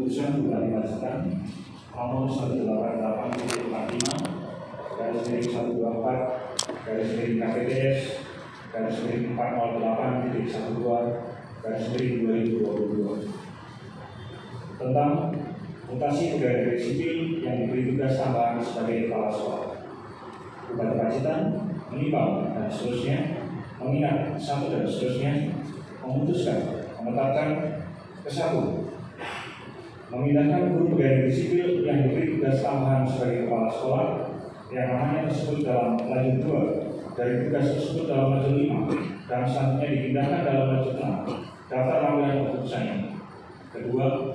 keputusan Bupati Pacitan nomor 188/1/4/408.12/2022 tentang mutasi pegawai negeri sipil yang diberi tugas tambahan sebagai kepala sekolah. Bupati Pacitan menimbang dan seterusnya, mengingat satu dan seterusnya, memutuskan menetapkan ke-1, memindahkan guru pegawai negeri sipil yang diberi tugas tambahan sebagai kepala sekolah yang namanya tersebut dalam lanjut 2 dari tugas tersebut dalam lanjut 5 dan selanjutnya dipindahkan dalam lanjut 6 daftar lampiran keputusannya. Kedua,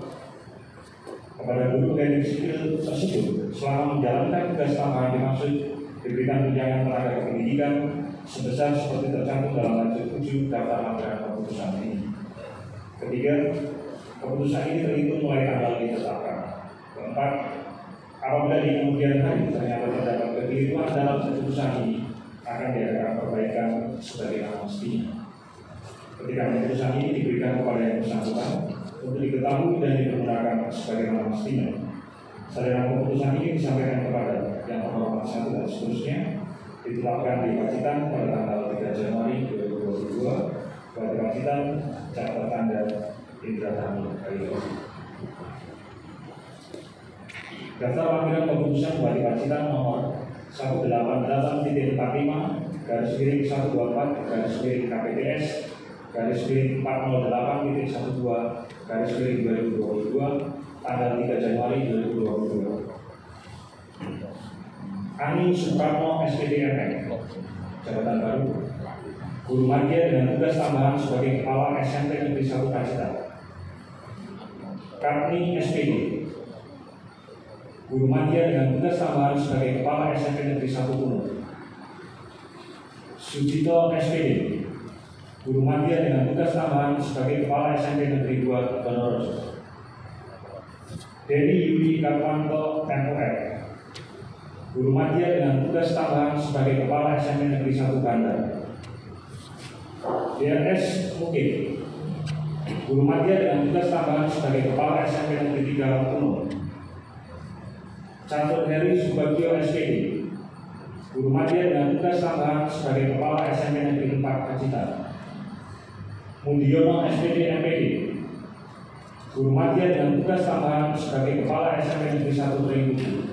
kepada guru pegawai negeri sipil tersebut selama menjalankan tugas tambahan dimaksud diberikan tunjangan tenaga kependidikan sebesar seperti tercantum dalam lanjut 7 daftar lampiran keputusan ini. Ketiga, keputusan ini terhitung mulai tanggal ditetapkan. Keempat, apabila di kemudian hari ternyata terdapat kekeliruan dalam keputusan ini, akan diadakan perbaikan sebagaimana mestinya. Ketika keputusan ini diberikan kepada yang bersangkutan untuk diketahui dan dipergunakan sebagaimana mestinya, salinan keputusan ini disampaikan kepada yang terhormat 1 dan seterusnya, ditetapkan di Pacitan pada tanggal 3 Januari 2022. Bupati Pacitan, catat tanda Indra Tani Ayo. Daftar lampiran keputusan Bupati Pacitan nomor 188/408/408.12/2022 tanggal 3 Januari 2022. Ani Sukarno SPD MM, jabatan baru, guru madya dengan tugas tambahan sebagai kepala SMP Negeri 1 Pacitan. Karni SPD, guru madya dengan tugas tambahan sebagai kepala SMP Negeri 1 Kuno. Sujito SPD, guru madya dengan tugas tambahan sebagai kepala SMP Negeri 2 Donorejo. Dedi Yudi Karwanto MUR, guru madya dengan tugas tambahan sebagai kepala SMP Negeri 1 Bandar. DRS Mukib, guru madya dengan tugas tambahan sebagai kepala SMP Negeri 3 Kuno. Catur Heri Subagio SPD, guru madya dengan tugas tambahan sebagai kepala SMP Negeri 4 Pacitan. Mudiono SPD MPD, guru madya dengan tugas tambahan sebagai kepala SMP Negeri 1 Terigu.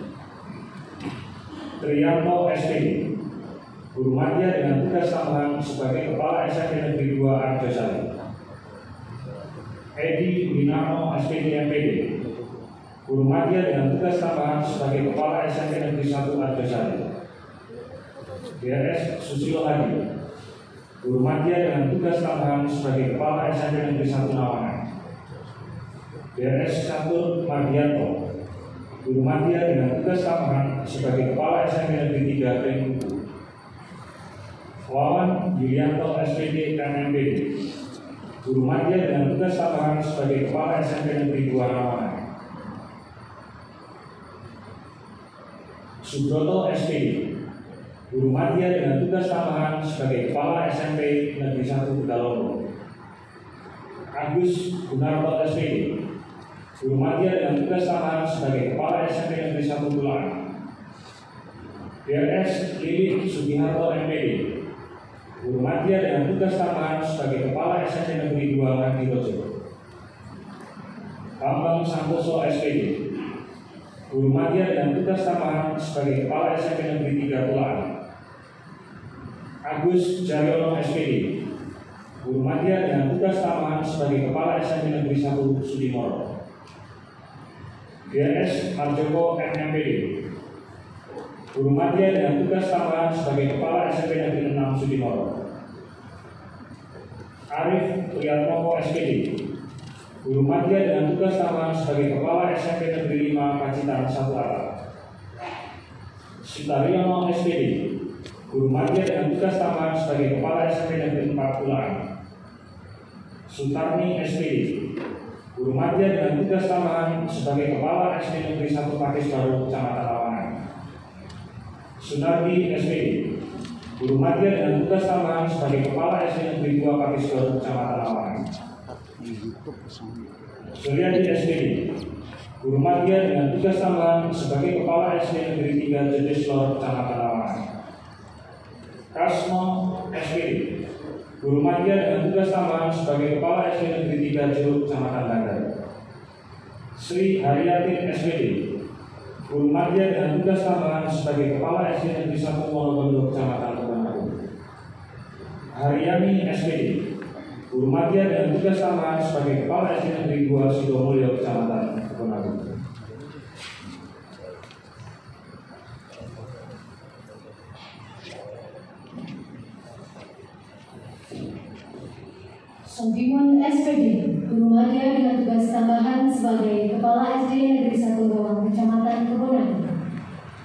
Trianto SPD, guru madya dengan tugas tambahan sebagai kepala SMP Negeri 2 Arjosari. Edi Winarno SPD MPD, guru madya dengan tugas tambahan sebagai kepala SMP Negeri 1 Arjosari. DRS Susilo Hadi, guru madya dengan tugas tambahan sebagai kepala SMP Negeri 1 Nawangan. DRS Catur Mardianto, guru madya dengan tugas tambahan sebagai kepala SMP Negeri 3 Terigu. Wawan Yulianto SPD MMPD, guru madya dengan tugas tambahan sebagai kepala SMP Negeri 2 Nawangan. Subroto SPD, guru madya dengan tugas tambahan sebagai kepala SMP Negeri 1 Tegalongo. Agus Gunarto SPD, guru madya dengan tugas tambahan sebagai kepala SMP Negeri 1 Tulaan. DRS Lili Sugiharto MPD, guru madya dengan tugas tambahan sebagai kepala SMP Negeri 2 Ngadirojo. Bambang Santoso SPD, guru madya dengan tugas tambahan sebagai kepala SMP Negeri 3 Tulaan. Agus Jaryono SPD, guru madya dengan tugas tambahan sebagai kepala SMP Negeri 1 Sudimoro. DRS Marjoko MMPD, guru madya dengan tugas tambahan sebagai kepala SMP Negeri 6 Sudimoro. Arif Priyatmoko SPD, guru madya dengan tugas tambahan sebagai kepala SMP Negeri 5 Pacitan 1 Atap. Sutaryono SPD, guru madya dengan tugas tambahan sebagai kepala SMP Negeri 4 Tulaan. Sutarni SPD, guru madya dengan tugas tambahan sebagai kepala SD Negeri 1 Pakis Baru Kecamatan Lawangan. Sunardi SPD, guru madya dengan tugas tambahan sebagai kepala SD Negeri 2 Pakis Baru Kecamatan Lawangan. Suryadi SPD, Guru Madya dengan tugas tambahan sebagai Kepala SD Negeri 3 Jedeslor, Kecamatan Lawangan. Kasmo SPD, Guru Madya dengan tugas tambahan sebagai Kepala SD Negeri 3 Jeruk, Kecamatan Bandar. Sri Haryatin SPD, Guru Madya dengan tugas tambahan sebagai Kepala SD Negeri 1 Wonogondo, Kecamatan Kebon Agung. Haryani SPD, Guru Madya dengan tugas tambahan sebagai Kepala SD Negeri 2 Sidomulyo, Kecamatan Kebon Agung. Sobimun SPD, Guru Madya dengan tugas tambahan sebagai Kepala SD Negeri 1 Bawang, Kecamatan Kebon Agung.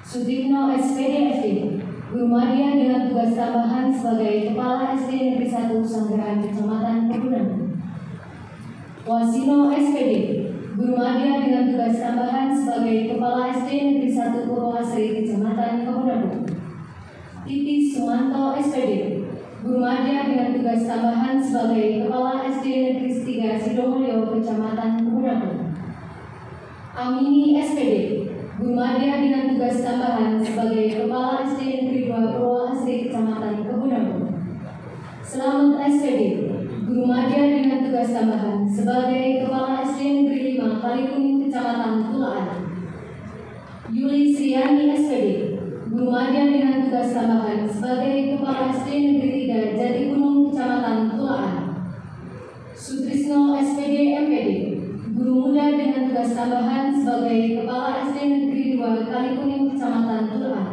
Sutikno SPD, Guru Madya dengan tugas tambahan sebagai Kepala SD Negeri 1 Sanggeran, Kecamatan Kebon Agung. Wasino SPD, Guru Madya dengan tugas tambahan sebagai Kepala SD Negeri 1 Purwoasri, Kecamatan Kebon Agung. Titi Sumanto SPD, Guru Madya dengan tugas tambahan sebagai Kepala SD Negeri 3 Sidomulyo, Kecamatan Kebon Agung. Amini SPD, Guru Madya dengan tugas tambahan sebagai Kepala SD Negeri 2 Purwoasri, Kecamatan Kebon Agung. Selamat SPD, Guru Madya dengan tugas tambahan sebagai Kepala SD Negeri 5 Kalikuning, Kecamatan Tulaan. Yuli Sriani SPD, Guru Madya dengan tugas tambahan sebagai Kepala SD Negeri 3 Jatigunung, Kecamatan Tulaan. Sutrisno SPD MPD, Guru Muda dengan tugas tambahan sebagai Kepala SD Negeri 2 Kalikuning, Kecamatan Tulaan.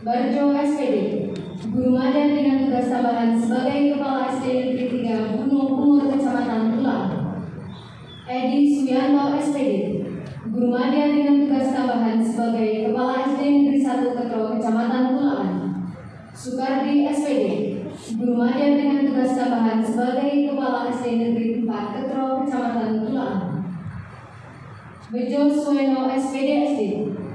Barjo SPD, Guru Madya dengan tugas tambahan sebagai Kepala SD Negeri 3 Gunung Umur, Kecamatan Tulaan. Edi Suyanto SPD, Guru Madya dengan tugas tambahan sebagai Kepala SD Negeri 1 Ketro, Kecamatan Tulaan. Sukardi SPD, Guru Madya dengan tugas tambahan sebagai Kepala SD Negeri 4 Ketro, Kecamatan Tulaan. Bejo Sueno SPD,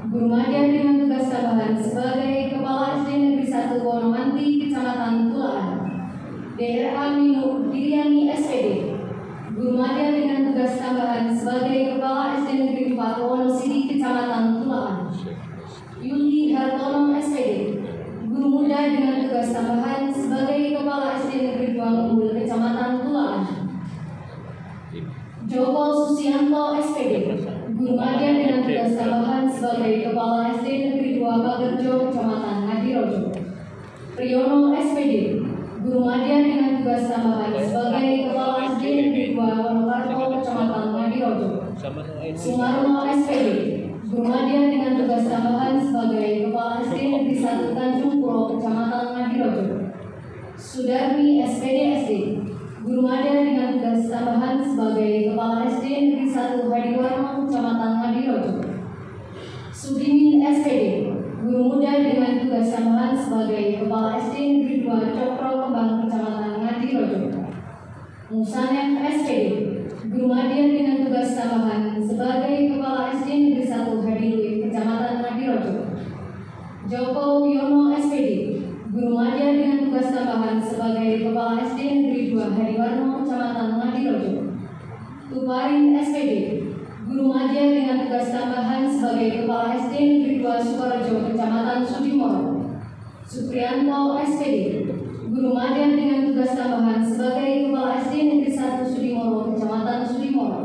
Guru Madya dengan tugas tambahan sebagai Kepala SD Negeri 1 Wonomanti, Kecamatan Tulaan. DRA Minu Diriani SPD, Guru Madya dengan tugas tambahan sebagai Kepala SD Negeri 4 Wonosidi, Kecamatan Tulaan. Yuli Hartono SPD, Guru Muda dengan tugas tambahan sebagai Kepala SD Negeri 2 Umbul, Kecamatan Tulaan. Joko Susianto SPD, Guru Madya dengan tugas tambahan sebagai Kepala SD Negeri 2 Bagerjo, Kecamatan Ngadirojo. Priyono SPD, Guru Madya dengan tugas tambahan sebagai Kepala SD Negeri 2 Wonokarto, Kecamatan Ngadirojo. Sumarno SPD, Guru Madya dengan tugas tambahan sebagai Kepala SD Negeri 1 Tanjung Puro, Kecamatan Ngadirojo. Sudarmi SPD, Guru Madya dengan tugas tambahan sebagai Kepala SD Negeri 1 Hadiwarno, Kecamatan Ngadirojo. Sudimin SPD, Guru Muda dengan tugas tambahan sebagai Kepala SD Negeri 2 Cokro Kembang, Kecamatan Ngadirojo. Musanem SPD, Guru Madya dengan tugas tambahan sebagai Kepala SD Negeri 1 Hadilui, Kecamatan Ngadirojo. Joko Wiono SPD, Guru Madya dengan tugas tambahan sebagai Kepala SD Negeri 2 Hadiwarno, Kecamatan Ngadirojo. Tuparin SPD, Guru Madya dengan tugas tambahan sebagai Kepala SD Negeri 2 Sukorejo, Kecamatan Sudimoro. Supriyanto SPD, Guru Madya dengan tugas tambahan sebagai Kepala SD Negeri 1 Sudimoro, Kecamatan Sudimoro.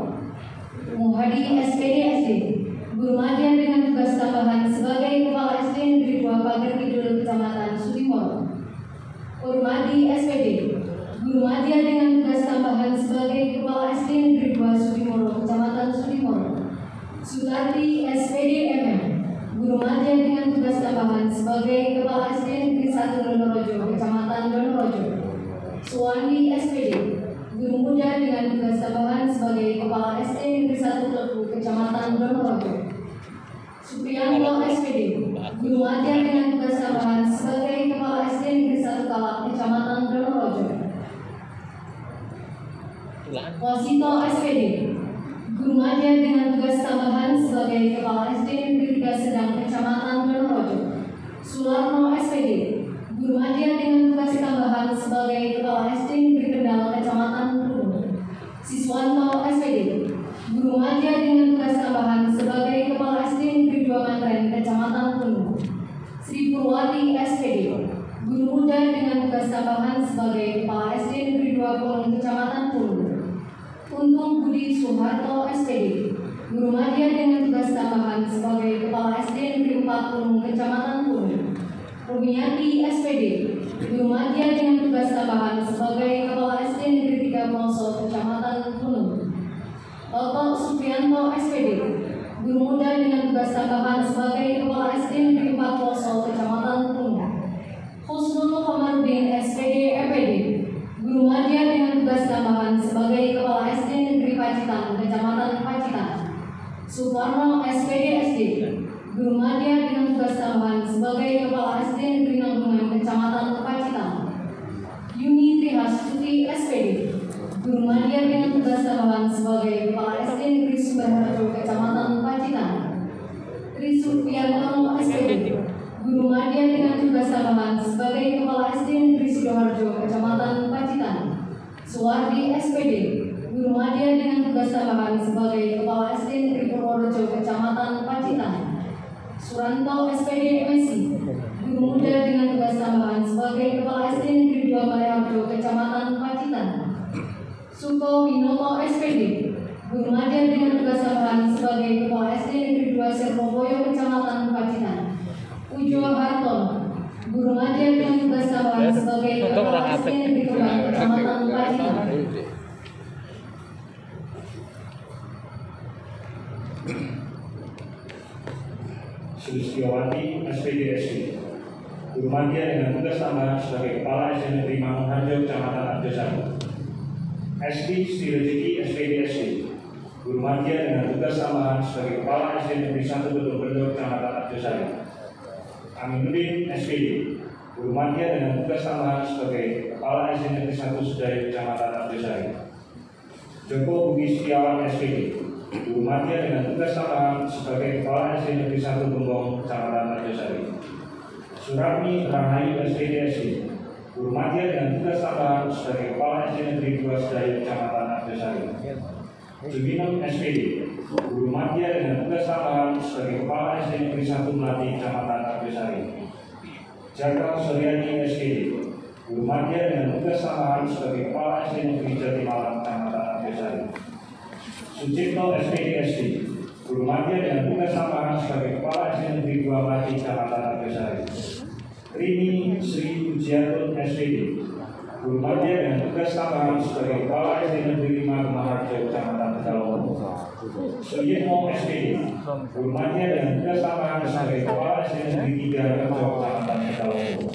Muhadi SPD, Guru Madya dengan tugas tambahan sebagai Kepala SD Negeri 2 Pager Kidul, Kecamatan Sudimoro. Urmadi SPD, Guru Madya dengan tugas tambahan sebagai Kepala SD Negeri 2 Sudimoro, Kecamatan Sudimoro. Sutardi SPD MM, Guru Madya dengan tugas tambahan sebagai Kepala SD Negeri 1 Donorojo, Kecamatan Donorojo. Suwandi SPD, Guru Muda dengan tugas tambahan sebagai Kepala SD Negeri 1 Klepu, Kecamatan Donorojo. Supriyanto SPD, Guru Madya dengan tugas tambahan sebagai Kepala SD Negeri 1 Kalak, Kecamatan Donorojo. Wasito SPD, Guru Madya dengan tugas tambahan sebagai Kepala SD Negeri 3 Sedang, Kecamatan Donorojo. Sularno SPD, Guru Madya dengan tugas tambahan sebagai Kepala SD Negeri Kendal, Kecamatan Rubung. Madya dengan tugas tambahan sebagai Kepala SD Negeri 2 Mantren, Kecamatan Punung. Sri Purwati SPD, Guru Muda dengan tugas tambahan sebagai Kepala SD Negeri 2 Punung, Kecamatan Punung. Untung Budi Suharto SPD, Guru Madya dengan tugas tambahan sebagai Kepala SD Negeri 4 Punung, Kecamatan Punung. Rumiati SPD, Guru Madya dengan tugas tambahan sebagai Kepala SD Negeri 3 Pelosok, Kecamatan Punung. Toto Suprianto SPD, Guru Muda dengan tugas tambahan sebagai Kepala SD Negeri 4 Pelosok, Kecamatan Punung. Husnul Komarudin SPD EPD, Guru Madya dengan tugas tambahan sebagai Kepala SD Negeri Pacitan, Kecamatan Pacitan. Suparno SPD SD, Guru Madya dengan tugas tambahan sebagai Kepala SD Negeri Nanggungan, Kecamatan Pacitan. Yuni Trihastuti SPD, Guru Madya dengan tugas tambahan sebagai Kepala SD Negeri Sumberharjo, Kecamatan Pacitan. Tri Supriyantono SPD, Guru Madya dengan tugas tambahan sebagai Kepala SD Negeri Sidoarjo, Kecamatan Pacitan. Suwardi SPD, Guru Madya dengan tugas tambahan sebagai Kepala SD Negeri Purworejo, Kecamatan Pacitan. Suranto SPD MSI, Guru Muda dengan tugas tambahan sebagai Kepala SD Negeri 2 Baleharjo, Kecamatan Pacitan. Suko Winoto SPD, Guru Madya dengan tugas tambahan sebagai Kepala SD Negeri 2 Sirtoboyo, Kecamatan Pacitan. Ujo Hartono, Guru Madya dengan tugas tambahan sebagai Kepala SD Negeri Kebang, Kecamatan Pacitan. Sulistiawati SPD SD, Guru Madya dengan tugas tambahan sebagai Kepala SD Negeri Mangunharjo, Kecamatan Arjosari. SD Sri Rezeki SPD SD, Guru Madya dengan tugas tambahan sebagai Kepala SD Negeri 1 Bedok-Bedok, Kecamatan Arjosari. Aminuddin SPD, Guru Madya dengan tugas tambahan sebagai Kepala SD Negeri 1 Sedayu, Kecamatan Arjosari. Joko Budi Setiawan SPD, Guru Madya dengan tugas tambahan sebagai Kepala SD Negeri 1 Gembong, Kecamatan Arjosari. Surami Rahayu SPD SD, Guru Madya dengan tugas tambahan sebagai Kepala SD Negeri 2 Sedayu, Kecamatan Arjosari. Juminem SPD, Guru Madya dengan tugas tambahan sebagai Kepala SD Negeri 1 Melati, Kecamatan Arjosari. Jaka Suryani SPD, Guru Madya dengan tugas tambahan sebagai Kepala SD Negeri Jatimalang, Kecamatan Arjosari. Sucipto SPD SD, Guru Madya dengan tugas tambahan sebagai Kepala SD Negeri 2 Melati, Kecamatan Arjosari. Rini Sri Pujiatun SPD, Guru Madya dengan tugas tambahan sebagai Kepala SD Negeri 5 Gemaharjo, Kecamatan Tegalongo. Suyitno SPD, Guru Madya dengan tugas tambahan sebagai Kepala SD Negeri 3 Kerjo, Kecamatan Tegalongo.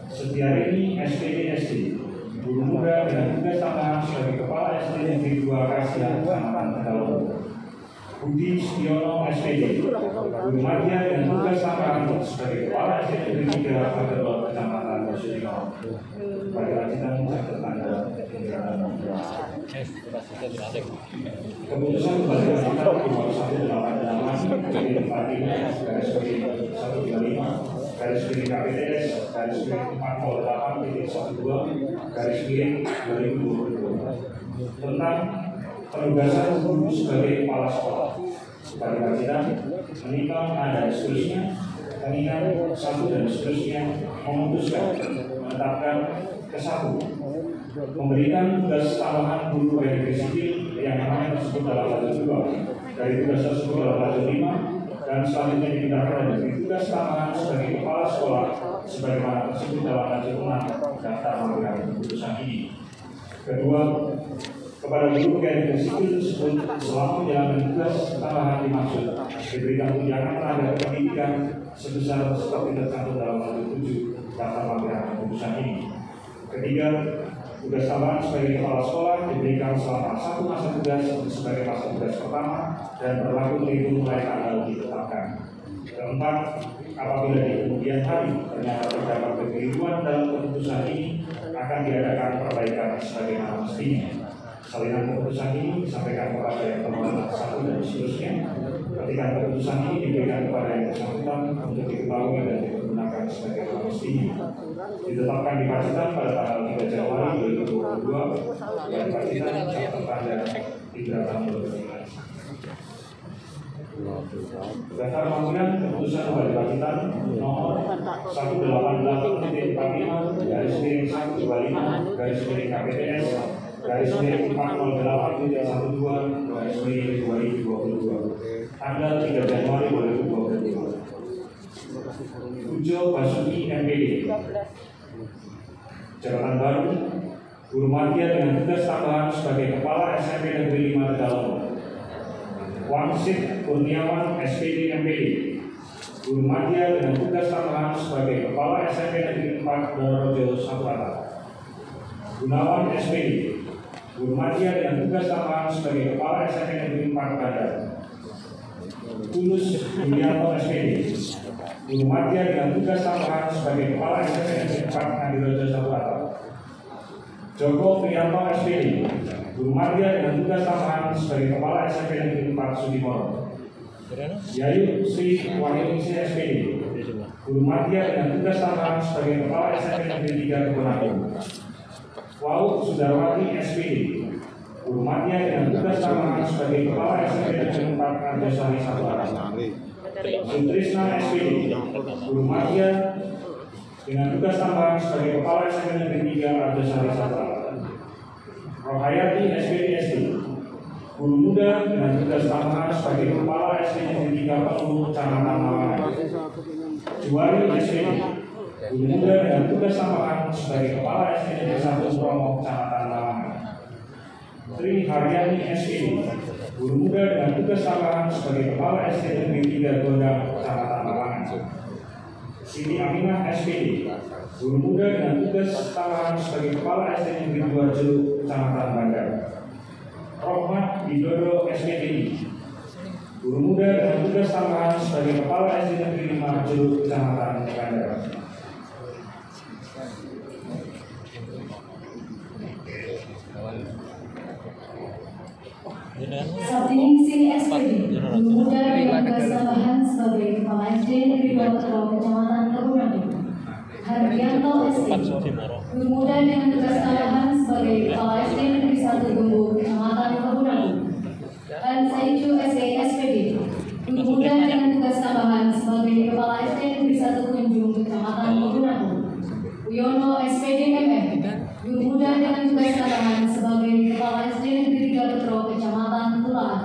Setiarini SPD SD, Guru Muda dengan tugas tambahan sebagai Kepala SD Negeri 2 Kasia, Kecamatan Tegalongo. Budi Stiono SPD, Guru Madya dengan tugas tambahan sebagai Kepala SD Negeri 3 Pagerlot, Kecamatan Bosurino. Pada Pacitan catat tanda keputusan Bupati Pacitan nomor 188 dari Bupati garis miring 125 garis miring KPTS garis miring 408.12 garis miring 2022 tentang penugasan guru sebagai kepala sekolah. Bupati Pacitan menimbang ada seterusnya mengingat satu dan seterusnya memutuskan menetapkan ke-1 memberikan tugas tambahan guru pegawai negeri sipil yang namanya tersebut dalam lanjut 2 dari tugas tersebut dalam lanjut 5 dan selanjutnya dipindahkan dari tugas tambahan sebagai kepala sekolah sebagaimana tersebut dalam lanjut 6 daftar panggilan keputusan ini. Kedua, kepada guru pegawai negeri sipil tersebut selama menjalankan tugas tambahan dimaksud diberikan tunjangan tenaga pendidikan sebesar seperti tercantum dalam lanjut 7 daftar panggilan keputusan ini. Ketiga, tugas tambahan sebagai kepala sekolah diberikan selama 1 masa tugas sebagai masa tugas pertama dan berlaku terhitung mulai tanggal ditetapkan. Keempat, apabila di kemudian hari ternyata terdapat kekeliruan dalam keputusan ini akan diadakan perbaikan sebagaimana mestinya. Salinan keputusan ini disampaikan kepada yang terhormat 1 dan seterusnya. Ketika keputusan ini diberikan kepada yang bersangkutan untuk diketahui dan digunakan sebagai mestinya. Ditetapkan di Pacitan pada tanggal 3 Januari 2022 dan Pacitan catat tanda 3 tahun 2019. Daftar panggilan keputusan Bupati Pacitan nomor 188-KPK-408-412-2022 tanggal 3 Januari 2022. Ujo Basuki MPD, jabatan baru Guru Madya dengan tugas tambahan sebagai Kepala SMP Negeri 5 Tegalong. Wangsit Kurniawan SPD MPD, Guru Madya dengan tugas tambahan sebagai Kepala SMP Negeri 4 Dorojo Sapuata. Gunawan SPD, Guru Madya dengan tugas tambahan sebagai Kepala SMP Negeri 4 Bandar. Tulus Yulianto SPD, Guru Madya dengan tugas tambahan sebagai Kepala SMP Negeri 4 Ngadirojo Sapuata. Joko Priyanto SPD, Guru Madya dengan tugas tambahan sebagai Kepala SMP Negeri 4 Sudimoro. Yayu Sri Wahyuningsi SPD, Guru Madya dengan tugas tambahan sebagai Kepala SMP Negeri 3 Kebunagung. Wau Sudarwati SPD, Guru Madya dengan tugas tambahan sebagai Kepala SMP Negeri 4 Arjosari Sapuata. Sutrisna SPD, Guru Madya dengan tugas tambahan sebagai Kepala SMP Negeri 3 Arjosari Sapuata. Rohayati SPD, Guru Muda dengan tugas tambahan sebagai Kepala SD Negeri 3 Peluru Kecamatan Lawangan. Juwari SPD, Guru Muda dengan tugas tambahan sebagai Kepala SD Negeri 1 Bromo Kecamatan Lawangan. Sri Haryani SPD, Guru Muda dengan tugas tambahan sebagai Kepala SD Negeri 3 Gondang Kecamatan Lawangan. Siti Aminah SPD, Guru Muda dengan tugas tambahan sebagai Kepala SD Negeri 2 Jelu Kecamatan Bandar. Rohmat Widodo SPD, Guru Muda dengan tugas tambahan sebagai Kepala SD Negeri 5 Jelu Kecamatan Bandar. Sartiningsih SPD, Guru Muda dengan tugas tambahan sebagai Kepala SD Negeri 2 Kecamatan Kebunagung. Hardianto SD, Guru Muda dengan tugas tambahan sebagai Kepala SD Negeri 1 Gembur Kecamatan Kebunagung. Dan Saicu SPD, Guru Muda dengan tugas tambahan sebagai Kepala SD Negeri 1 Kunjung Kecamatan Kebunagung. Uyono SPD MM, Guru Muda dengan tugas tambahan sebagai Kepala SD Negeri 3 Petro Kecamatan Tulaan.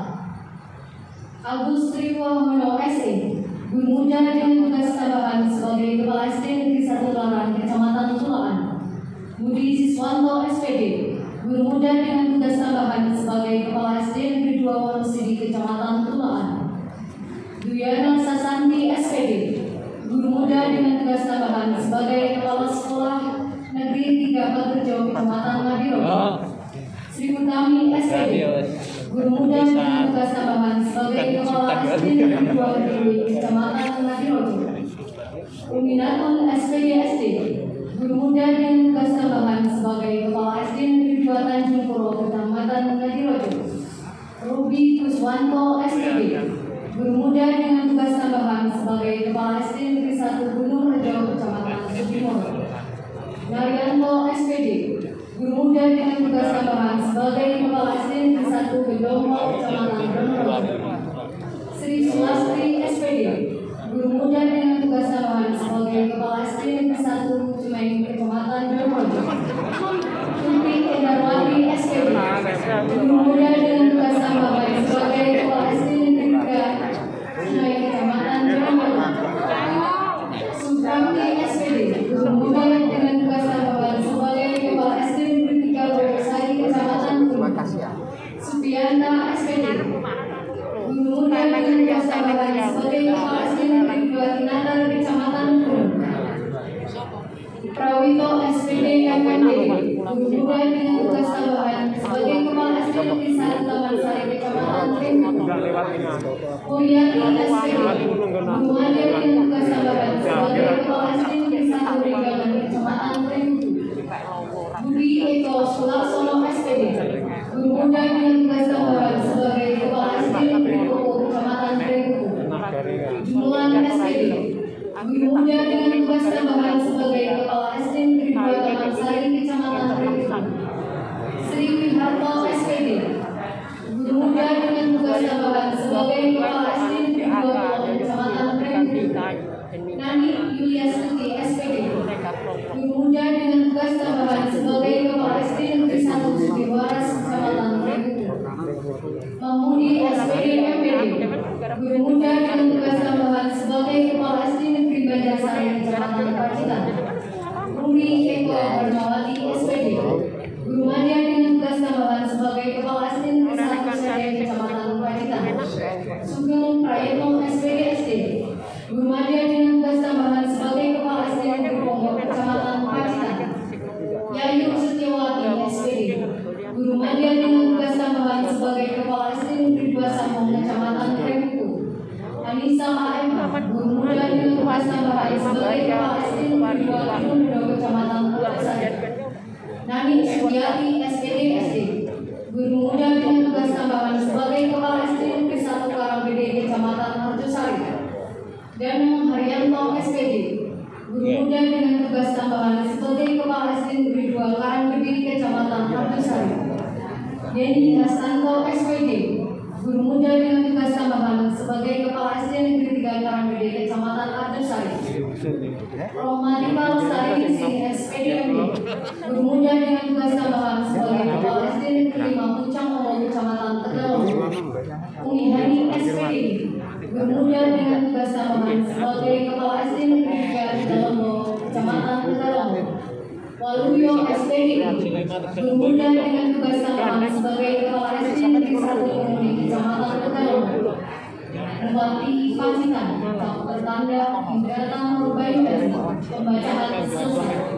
Agus Triwono SE, Guru Muda dengan tugas tambahan sebagai Kepala SD Negeri 1 Laran Kecamatan Tulaan. Budi Siswanto SPD, Guru Muda dengan tugas tambahan sebagai Kepala SD Negeri 2 Wonosidi Kecamatan Tulaan. Duyana Sasanti SPD, Guru Muda dengan tugas tambahan sebagai Kepala Sekolah Negeri 3 Pagerjo Kecamatan Ngadirojo. Sri Utami SPD, Guru Muda dengan tugas tambahan sebagai Kepala SD Negeri 2 Kediri Kecamatan Ngadirojo. Uminatun SPD, Guru Muda dengan tugas tambahan sebagai Kepala SD Negeri 2 Tanjung Puro Kecamatan Ngadirojo. Ruby Kuswanto SPD, Guru Muda dengan tugas tambahan sebagai Kepala SD Negeri 1 Gunung Rejo Kecamatan Sudimoro. Naryanto SPD, Guru Muda dengan tugas tambahan sebagai Kepala SD Negeri 1 Gendombo Kecamatan Donorado. Sri Sulastri SPD, Guru Muda dengan tugas tambahan sebagai Kepala SD Negeri 1 Cimeng Kecamatan Donorado. Tuti Endarwati SPD, Guru Muda dengan tugas tambahan sebagai Kepala SD Negeri 3 Cimeng Kecamatan Donorado. Suprapti SPD, Guru Muda dengan tugas tambahan sebagai Kepala SD Negeri 3 Lowosari Kecamatan Gunung. Supianta SPD, Guru Muda dengan tugas tambahan sebagai Kepala SD Negeri 2 Tinadal Kecamatan Gunung. Prawito SPD MPD, Guru Muda dengan tugas tambahan sebagai Kepala SD Negeri 1 Taman Sari Kecamatan Gunung. Mulyani SPD, Guru Muda dengan tugas tambahan sebagai Kepala SD Negeri 1 Ringgalan Kecamatan Gunung. Budi Eko Sulaksono SPD, Guru Muda dengan tugas tambahan sebagai Kepala SD Negeri 2 Kecamatan Gunung. Jumlan SPD, Guru Muda dengan tugas tambahan sebagai Kepala SD Negeri 2 Taman Sari Kecamatan Gunung. Sri Wiharto SPD, Guru Muda dengan tugas tambahan Guru Muda dengan tugas tambahan sebagai Kepala SD Negeri Banjarsari Kecamatan Pacitan. Rumi Eko Hermawati SPD. Guru Madya dengan tugas tambahan sebagai Kepala SD Negeri 1 Sede Kecamatan Pacitan. Sugeng Prayitno SPD SD. Guru Madya dengan tugas tambahan sebagai Kepala SD Negeri Ponggok Kecamatan Pacitan. Yayu Setiawati SPD. Guru Madya dengan tugas tambahan sebagai Kepala SD Negeri 2 Sambong Kecamatan Remku. Anissa AM, Guru Muda dengan tugas tambahan sebagai Kepala SD Negeri 2 Kidondo Kecamatan Kutasari. Nani Suryati SPD SD. Guru Muda dengan tugas tambahan sebagai Kepala SD Negeri 1 Karanggede Kecamatan Mercusari. Danang Haryanto SPD. Guru Muda dengan tugas tambahan sebagai Kepala SD Negeri 2 Karanggede Kecamatan Mercusari. Denny Hastanto SPD. Guru Muda dengan tugas tambahan sebagai Kepala SD Negeri 3 Karanggede Kecamatan Arjosari. Romanika Lestari Sing SPD. Guru Muda dengan tugas tambahan sebagai Kepala SD Negeri 5 Pucang Molo Kecamatan Tegalong. Umi Hani SPD. Guru Muda dengan tugas tambahan sebagai Kepala SD Negeri 3 Tegalong Kecamatan Tegalong. Waluyo SPD. Guru Muda dengan tugas tambahan sebagai Kepala SD Negeri 1 Komuni Kecamatan Tegalong. Bupati Pacitan, bertanda Indrata Murbayu, pembacaan selesai.